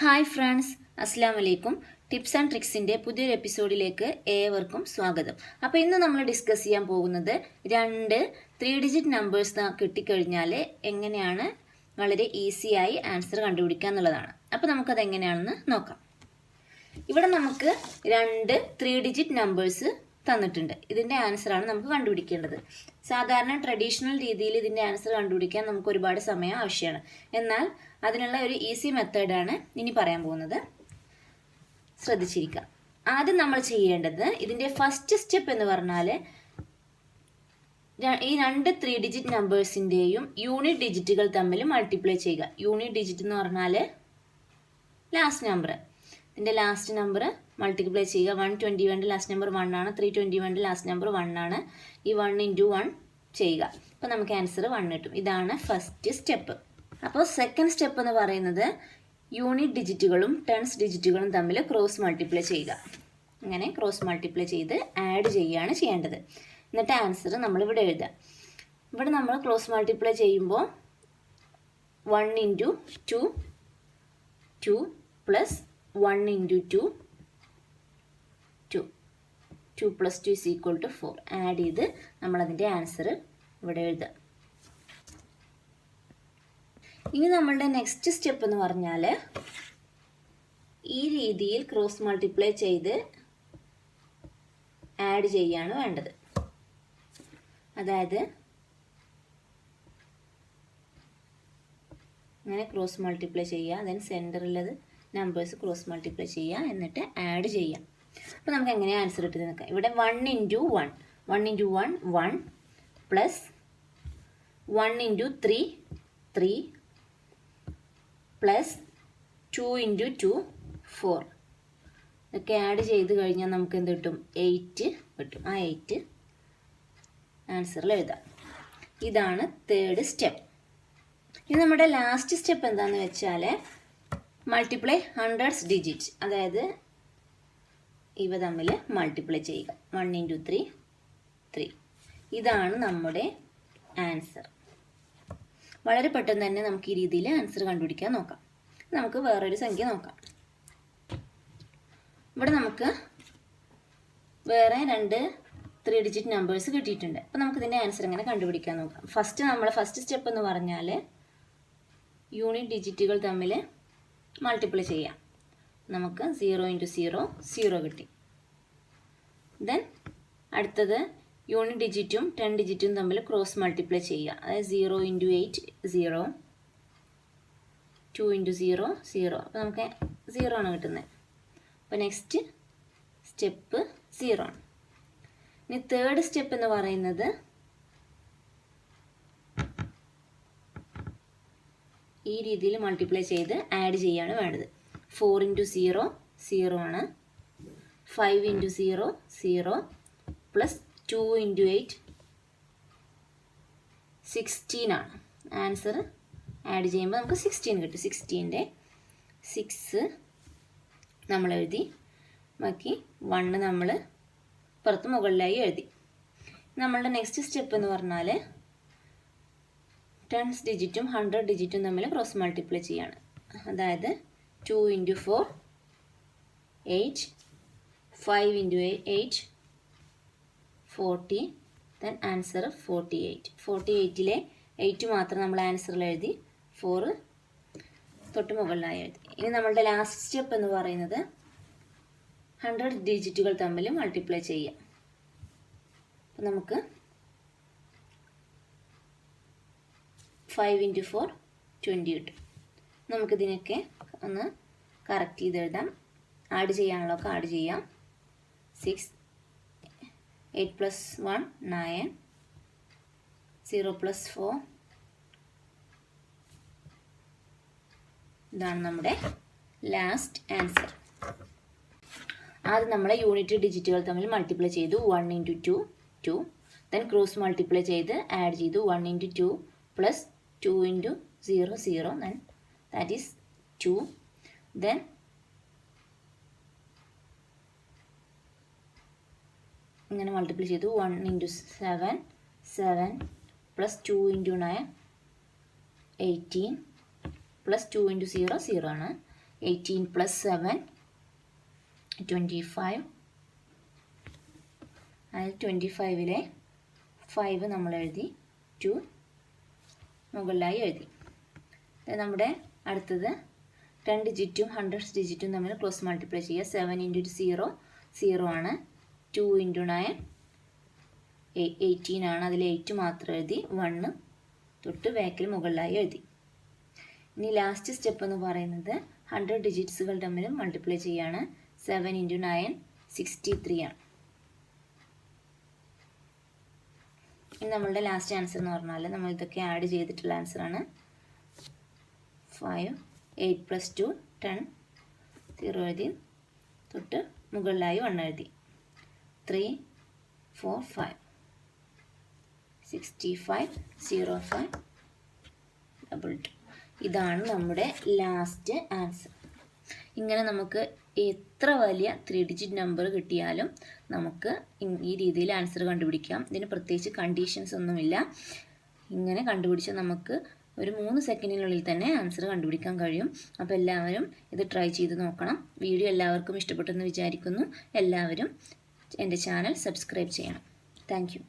Hi friends, അസ്സാം വലൈക്കും. Tips and ട്രിക്സിൻ്റെ പുതിയൊരു എപ്പിസോഡിലേക്ക് ഏവർക്കും സ്വാഗതം. അപ്പോൾ ഇന്ന് നമ്മൾ ഡിസ്കസ് ചെയ്യാൻ പോകുന്നത് 3 ഡിജിറ്റ് നമ്പേഴ്സ് കിട്ടിക്കഴിഞ്ഞാൽ എങ്ങനെയാണ് വളരെ ഈസിയായി ആൻസർ കണ്ടുപിടിക്കുക എന്നുള്ളതാണ്. അപ്പോൾ നമുക്കത് എങ്ങനെയാണെന്ന് നോക്കാം. ഇവിടെ നമുക്ക് 3 ഡിജിറ്റ് നമ്പേഴ്സ് തന്നിട്ടുണ്ട്. ഇതിൻ്റെ ആൻസറാണ് നമുക്ക് കണ്ടുപിടിക്കേണ്ടത്. സാധാരണ ട്രഡീഷണൽ രീതിയിൽ ഇതിൻ്റെ ആൻസർ കണ്ടുപിടിക്കാൻ നമുക്ക് ഒരുപാട് സമയം ആവശ്യമാണ്. എന്നാൽ അതിനുള്ള ഒരു ഈസി മെത്തേഡാണ് ഇനി പറയാൻ പോകുന്നത്. ശ്രദ്ധിച്ചിരിക്കുക. ആദ്യം നമ്മൾ ചെയ്യേണ്ടത് ഇതിൻ്റെ ഫസ്റ്റ് സ്റ്റെപ്പ് എന്ന് പറഞ്ഞാൽ ഈ 3 ഡിജിറ്റ് നമ്പേഴ്സിൻ്റെയും യൂണിറ്റ് ഡിജിറ്റുകൾ തമ്മിൽ മൾട്ടിപ്ലൈ ചെയ്യുക. യൂണിറ്റ് ഡിജിറ്റ് എന്ന് പറഞ്ഞാൽ ലാസ്റ്റ് നമ്പർ. ഇതിൻ്റെ ലാസ്റ്റ് നമ്പർ മൾട്ടിപ്ലൈ ചെയ്യുക. 121 ലാസ്റ്റ് നമ്പർ 1 ആണ്. 321 ലാസ്റ്റ് നമ്പർ 1 ആണ്. ഈ 1 × 1 ചെയ്യുക. അപ്പോൾ നമുക്ക് ആൻസർ 1 കിട്ടും. ഇതാണ് ഫസ്റ്റ് സ്റ്റെപ്പ്. അപ്പോൾ സെക്കൻഡ് സ്റ്റെപ്പ് എന്ന് പറയുന്നത് യൂണിറ്റ് ഡിജിറ്റുകളും ടെൻസ് ഡിജിറ്റുകളും തമ്മിൽ ക്രോസ് മൾട്ടിപ്ലൈ ചെയ്യുക. അങ്ങനെ ക്രോസ് മൾട്ടിപ്ലൈ ചെയ്ത് ആഡ് ചെയ്യുകയാണ് ചെയ്യേണ്ടത്. എന്നിട്ട് ആൻസർ നമ്മളിവിടെ എഴുതുക. ഇവിടെ നമ്മൾ ക്രോസ് മൾട്ടിപ്ലൈ ചെയ്യുമ്പോൾ 1 × 2 2 പ്ലസ് 1 × 2 2 2 + 2 = 4 ആഡ് ചെയ്ത് നമ്മളതിൻ്റെ ആൻസർ ഇവിടെ എഴുതുക. ഇനി നമ്മളുടെ നെക്സ്റ്റ് സ്റ്റെപ്പ് എന്ന് പറഞ്ഞാൽ ഈ രീതിയിൽ ക്രോസ് മൾട്ടിപ്ലൈ ചെയ്ത് ആഡ് ചെയ്യാണ് വേണ്ടത്. അതായത് അങ്ങനെ ക്രോസ് മൾട്ടിപ്ലൈ ചെയ്യുക. ദെൻ സെൻറ്ററിലത് നമ്പേഴ്സ് ക്രോസ് മൾട്ടിപ്ലൈ ചെയ്യുക, എന്നിട്ട് ആഡ് ചെയ്യാം. അപ്പോൾ നമുക്ക് എങ്ങനെയാണ് ആൻസർ കിട്ടുന്നത് നോക്കാം. ഇവിടെ 1 × 1 1 × 1 1 പ്ലസ് 1 × 3 3 പ്ലസ് 2 × 2 4. ഇതൊക്കെ ആഡ് ചെയ്ത് കഴിഞ്ഞാൽ നമുക്ക് എന്ത് കിട്ടും? 8 കിട്ടും. ആ 8 ആൻസറിൽ എഴുതാം. ഇതാണ് തേർഡ് സ്റ്റെപ്പ്. ഇനി നമ്മുടെ ലാസ്റ്റ് സ്റ്റെപ്പ് എന്താണെന്ന് വെച്ചാൽ മൾട്ടിപ്ലൈ ഹൺഡ്രഡ്സ് ഡിജിറ്റ്സ്. അതായത് ഇവ തമ്മിൽ മൾട്ടിപ്ലൈ ചെയ്യുക. 1 × 3 3. ഇതാണ് നമ്മുടെ ആൻസർ. വളരെ പെട്ടെന്ന് തന്നെ നമുക്ക് ഈ രീതിയിൽ ആൻസർ കണ്ടുപിടിക്കാൻ നോക്കാം. നമുക്ക് വേറൊരു സംഖ്യ നോക്കാം. ഇവിടെ നമുക്ക് വേറെ 3 ഡിജിറ്റ് നമ്പേഴ്സ് കിട്ടിയിട്ടുണ്ട്. അപ്പോൾ നമുക്കിതിൻ്റെ ആൻസർ എങ്ങനെ കണ്ടുപിടിക്കാൻ നോക്കാം. ഫസ്റ്റ് സ്റ്റെപ്പ് എന്ന് പറഞ്ഞാൽ യൂണിറ്റ് ഡിജിറ്റുകൾ തമ്മിൽ മൾട്ടിപ്ലൈ ചെയ്യാം. നമുക്ക് 0 × 0 0 കിട്ടി. ദെൻ അടുത്തത് യൂണിറ്റ് ഡിജിറ്റും 10 ഡിജിറ്റും തമ്മിൽ ക്രോസ് മൾട്ടിപ്ലൈ ചെയ്യുക. അതായത് 0 × 8 0 2 × 0 0. അപ്പോൾ നമുക്ക് 0 ആണ് കിട്ടുന്നത്. അപ്പോൾ നെക്സ്റ്റ് സ്റ്റെപ്പ് 0 ആണ്. ഇനി തേർഡ് സ്റ്റെപ്പ് എന്ന് പറയുന്നത് ഈ രീതിയിൽ മൾട്ടിപ്ലൈ ചെയ്ത് ആഡ് ചെയ്യാണ് വേണ്ടത്. 4 × 0 0 ആണ്. 5 × 0 0 പ്ലസ് 2 × 8 16 ആണ്. ആൻസർ ആഡ് ചെയ്യുമ്പോൾ നമുക്ക് 16 കിട്ടും. 16ൻ്റെ 6 നമ്മൾ എഴുതി. ബാക്കി 1 നമ്മൾ പുറത്ത് മുകളിലായി എഴുതി. നമ്മളുടെ നെക്സ്റ്റ് സ്റ്റെപ്പ് എന്ന് പറഞ്ഞാൽ 10 ഡിജിറ്റും 100 ഡിജിറ്റും തമ്മിൽ ക്രോസ് മൾട്ടിപ്ലൈ ചെയ്യാണ്. അതായത് 2 × 4 8 5 × 8 40. Then answer 48. 48ലെ 8 മാത്രം നമ്മൾ ആൻസറിൽ എഴുതി. 4 തൊട്ട് മുകളിലായി എഴുതി. ഇനി നമ്മളുടെ ലാസ്റ്റ് സ്റ്റെപ്പ് എന്ന് പറയുന്നത് 100 ഡിജിറ്റുകൾ തമ്മിൽ മൾട്ടിപ്ലൈ ചെയ്യാം. അപ്പം നമുക്ക് 5 × 4 20 കിട്ടും. നമുക്കിതിനൊക്കെ ഒന്ന് കറക്റ്റ് ചെയ്ത് എഴുതാം. ആഡ് ചെയ്യാനുള്ളതൊക്കെ ആഡ് ചെയ്യാം. 6 8 + 1 9 0 + 4. ഇതാണ് നമ്മുടെ ലാസ്റ്റ് ആൻസർ. ആദ്യം നമ്മളെ യൂണിറ്റ് ഡിജിറ്റുകൾ തമ്മിൽ മൾട്ടിപ്ലൈ ചെയ്തു. 1 × 2 2. ദെൻ ക്രോസ് മൾട്ടിപ്ലൈ ചെയ്ത് ആഡ് ചെയ്തു. 1 × 2 plus 2 × 0 0. Then that is 2. Then ഇങ്ങനെ മൾട്ടിപ്ലൈ ചെയ്തു. 1 × 7 7 പ്ലസ് 2 × 9 18 പ്ലസ് 2 × 0 0 ആണ്. 18 പ്ലസ് 7 25. അതിൽ 25-ലെ 5 നമ്മൾ എഴുതി, 2 മുകളിലായി എഴുതി. നമ്മുടെ അടുത്തത് 10 ഡിജിറ്റും 100 ഡിജിറ്റും തമ്മിൽ ക്രോസ് മൾട്ടിപ്ലൈ ചെയ്യുക. 7 × 0 0 ആണ്. 2 × 9 18 ആണ്. അതിൽ 8 മാത്രം എഴുതി. 1 തൊട്ട് ബാക്കിൽ മുകളിലായി എഴുതി. ഇനി ലാസ്റ്റ് സ്റ്റെപ്പ് എന്ന് പറയുന്നത് 100 ഡിജിറ്റ്സുകൾ തമ്മിൽ മൾട്ടിപ്ലൈ ചെയ്യുകയാണ്. 7 × 9 63 ആണ്. ഇനി നമ്മളുടെ ലാസ്റ്റ് ആൻസർ എന്ന് പറഞ്ഞാൽ നമ്മൾ ഇതൊക്കെ ആഡ് ചെയ്തിട്ടുള്ള ആൻസറാണ്. 5 8 + 2 10 0 എഴുതി. തൊട്ട് മുകളിലായി 1 എഴുതി. 3 4 5 65 05 2. ഇതാണ് നമ്മുടെ ലാസ്റ്റ് ആൻസർ. ഇങ്ങനെ നമുക്ക് എത്ര വലിയ 3 ഡിജിറ്റ് നമ്പർ കിട്ടിയാലും നമുക്ക് ഈ രീതിയിൽ ആൻസർ കണ്ടുപിടിക്കാം. ഇതിന് പ്രത്യേകിച്ച് കണ്ടീഷൻസ് ഒന്നുമില്ല. ഇങ്ങനെ കണ്ടുപിടിച്ചാൽ നമുക്ക് ഒരു 3 സെക്കൻഡിനുള്ളിൽ തന്നെ ആൻസർ കണ്ടുപിടിക്കാൻ കഴിയും. അപ്പോൾ എല്ലാവരും ഇത് ട്രൈ ചെയ്ത് നോക്കണം. വീഡിയോ എല്ലാവർക്കും ഇഷ്ടപ്പെട്ടെന്ന് വിചാരിക്കുന്നു. എല്ലാവരും എൻ്റെ ചാനൽ സബ്സ്ക്രൈബ് ചെയ്യണം. Thank you.